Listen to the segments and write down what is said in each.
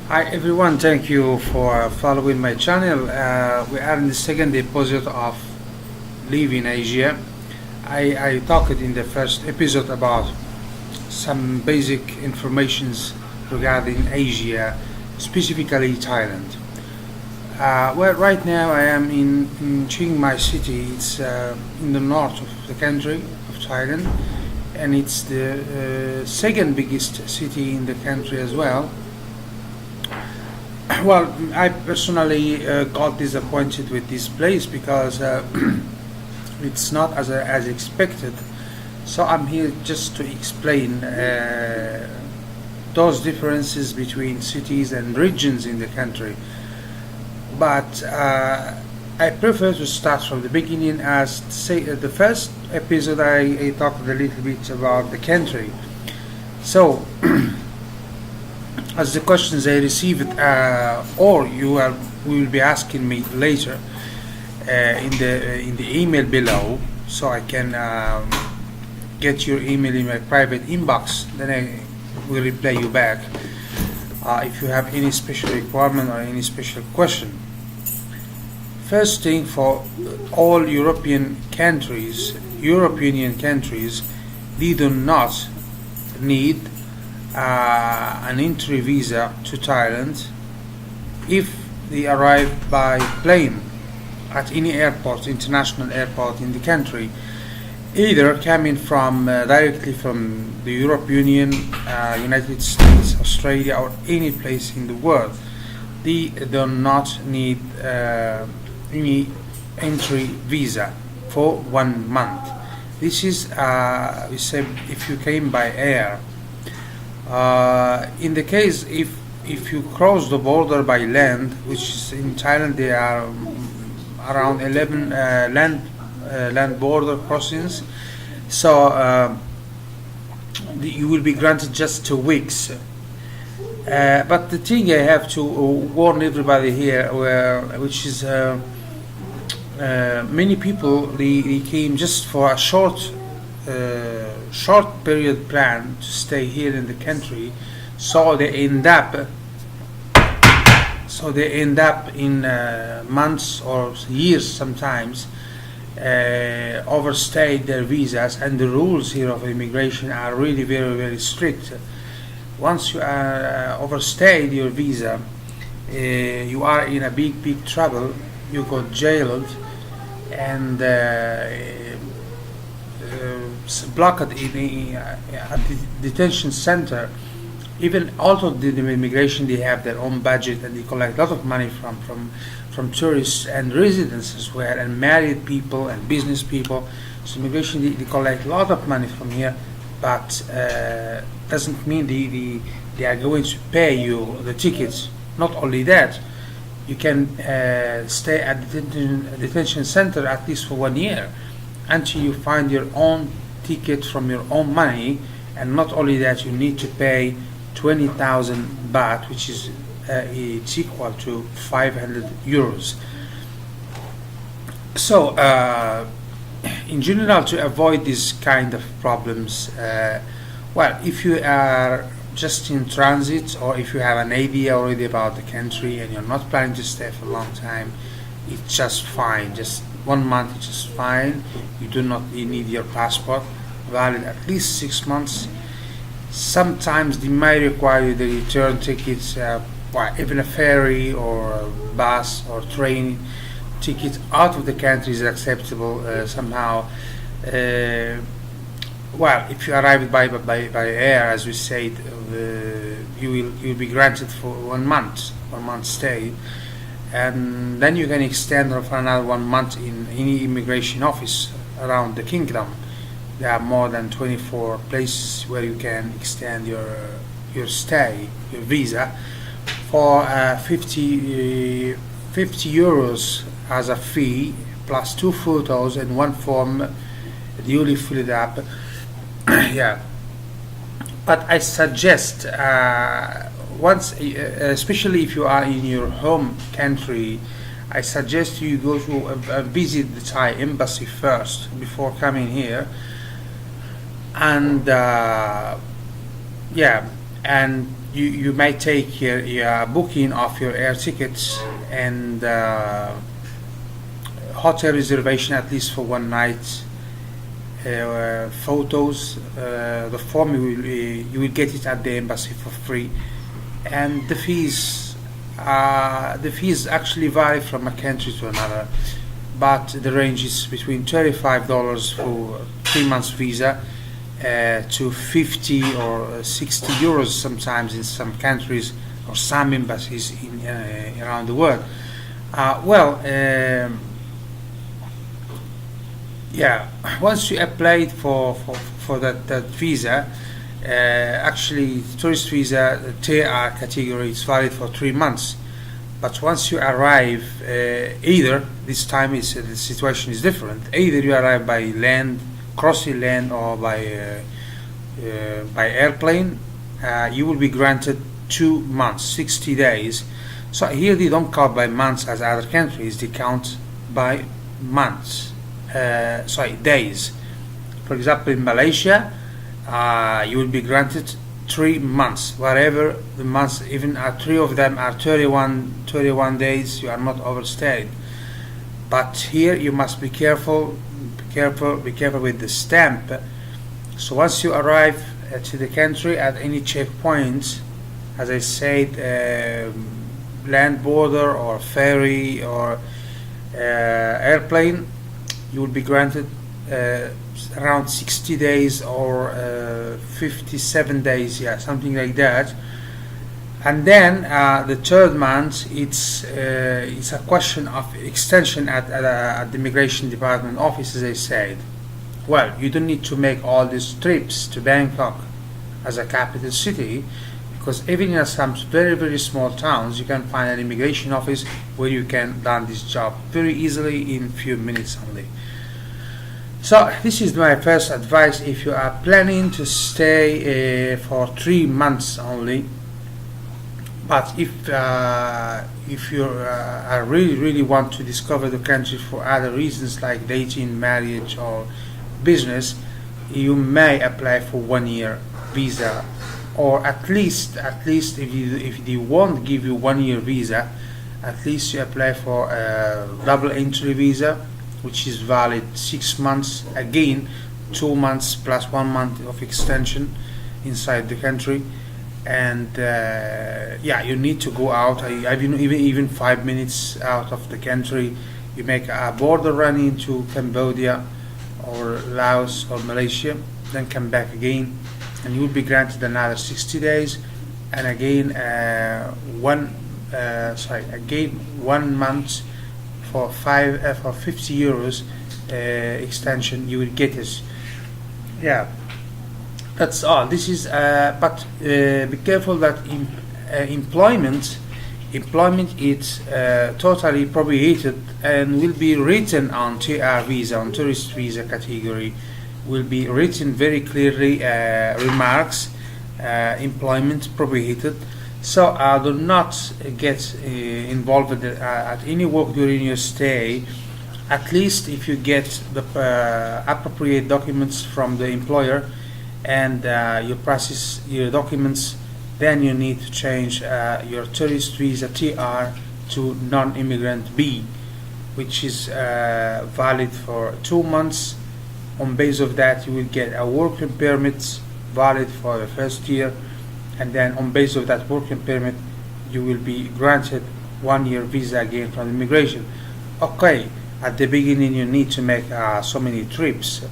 Hi everyone, thank you for following my channel. We are in the second episode of Living Asia. I talked in the first episode about some basic informations regarding Asia, specifically Thailand. Well, right now I am in Chiang Mai city. It's in the north of the country of Thailand, and it's the second biggest city in the country as well. Well, I personally got disappointed with this place because it's not as expected. So I'm here just to explain those differences between cities and regions in the country. But I prefer to start from the beginning, as say the first episode I talked a little bit about the country. So as the questions I received, or will be asking me later in the email below, so I can get your email in my private inbox. Then I will reply you back if you have any special requirement or any special question. First thing, for all European Union countries, they do not need an entry visa to Thailand if they arrive by plane at any airport, international airport in the country, either coming from directly from the European Union, United States, Australia, or any place in the world. They do not need any entry visa for 1 month. This is we say if you came by air. In the case if you cross the border by land, which is in Thailand, there are around 11 land border crossings, so you will be granted just 2 weeks. But the thing I have to warn everybody here, which is many people they came just for a short period plan to stay here in the country, so they end up in months or years sometimes overstayed their visas, and the rules here of immigration are really very, very strict. Once you overstayed your visa, you are in a big trouble. You got jailed and blocked at the detention center. Even although the immigration, they have their own budget and they collect a lot of money from tourists and residents as well, and married people and business people. So immigration, they collect a lot of money from here, but doesn't mean they are going to pay you the tickets. Not only that, you can stay at the detention center at least for 1 year until you find your own ticket from your own money. And not only that, you need to pay 20,000 baht, which is it's equal to 500 euros. So in general, to avoid these kind of problems, well, if you are just in transit, or if you have an idea already about the country and you're not planning to stay for a long time, it's just fine. Just 1 month is just fine. You do not need your passport, valid at least 6 months. Sometimes they might require you the return tickets, even a ferry or a bus or train ticket out of the country is acceptable somehow. Well, if you arrive by air, as we said, you'll be granted for 1 month stay, and then you can extend for another 1 month in any immigration office around the kingdom. There are more than 24 places where you can extend your stay, your visa, for 50 euros as a fee, plus 2 photos and 1 form duly filled up. Yeah, but I suggest once, especially if you are in your home country, I suggest you go to visit the Thai embassy first before coming here, and yeah, and you may take your booking of your air tickets and hotel reservation at least for one night, photos, the form you will get it at the embassy for free, and the fees actually vary from a country to another, but the range is between $35 for 3 months visa to 50 or 60 euros sometimes in some countries or some embassies in around the world. Yeah, once you applied for that visa, actually tourist visa, the TR category is valid for 3 months. But once you arrive, either this time the situation is different. Either you arrive by land, crossing land, or by airplane, you will be granted 2 months, 60 days. So here they don't count by months as other countries; they count by months. Days. For example, in Malaysia, you will be granted 3 months, whatever the months, even 3 of them are 31 days, you are not overstayed. But here you must be careful with the stamp. So once you arrive to the country at any checkpoint, as I said, land border or ferry or airplane, you will be granted around 60 days or 57 days, yeah, something like that. And then the third month, it's a question of extension at the immigration department office, as I said. Well, you don't need to make all these trips to Bangkok as a capital city, because even in some very, very small towns, you can find an immigration office where you can done this job very easily in few minutes only. So this is my first advice if you are planning to stay for 3 months only. But if you really want to discover the country for other reasons like dating, marriage, or business, you may apply for 1 year visa, or at least if they won't give you 1 year visa, at least you apply for a double entry visa, which is valid 6 months, again 2 months plus 1 month of extension inside the country. And yeah, you need to go out, even 5 minutes out of the country. You make a border run into Cambodia or Laos or Malaysia, then come back again, and you will be granted another 60 days, and again 1 month for 50 euros extension. You will get it. Yeah, that's all. This is but be careful that employment is totally prohibited and will be written on TR visa, on tourist visa category, will be written very clearly, remarks, employment prohibited. So do not get involved at any work during your stay. At least if you get the appropriate documents from the employer and you process your documents, then you need to change your tourist visa TR to non-immigrant B, which is valid for 2 months. On base of that, you will get a working permit valid for the first year, and then on base of that working permit, you will be granted 1 year visa again from immigration. Okay, at the beginning you need to make so many trips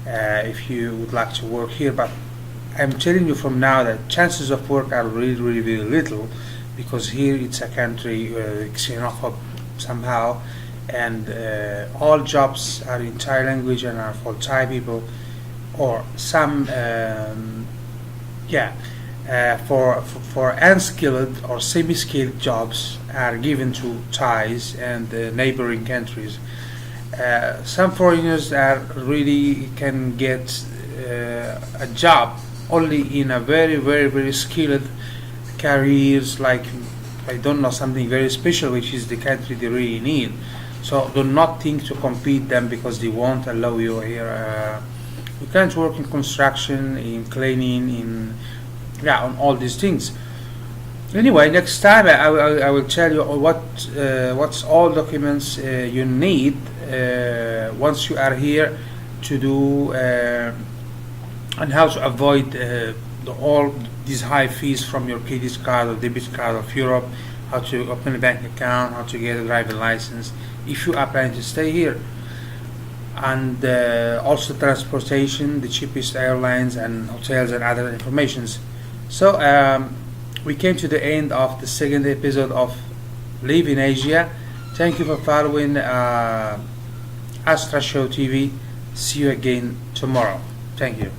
if you would like to work here, but I'm telling you from now that chances of work are really very little, because here it's a country xenophobe somehow, and all jobs are in Thai language and are for Thai people, or some for unskilled or semi-skilled jobs are given to Thais and neighboring countries. Some foreigners are really can get a job only in a very skilled careers, like I don't know, something very special, which is the country they really need. So do not think to compete them because they won't allow you here. You can't work in construction, in cleaning, in yeah, on all these things. Anyway, next time I will tell you what's all documents you need once you are here to do, and how to avoid all these high fees from your credit card or debit card of Europe, how to open a bank account, how to get a driving license if you are planning to stay here, and also transportation, the cheapest airlines and hotels and other informations. So we came to the end of the second episode of Live in Asia. Thank you for following ASTRASHOW TV. See you again tomorrow. Thank you.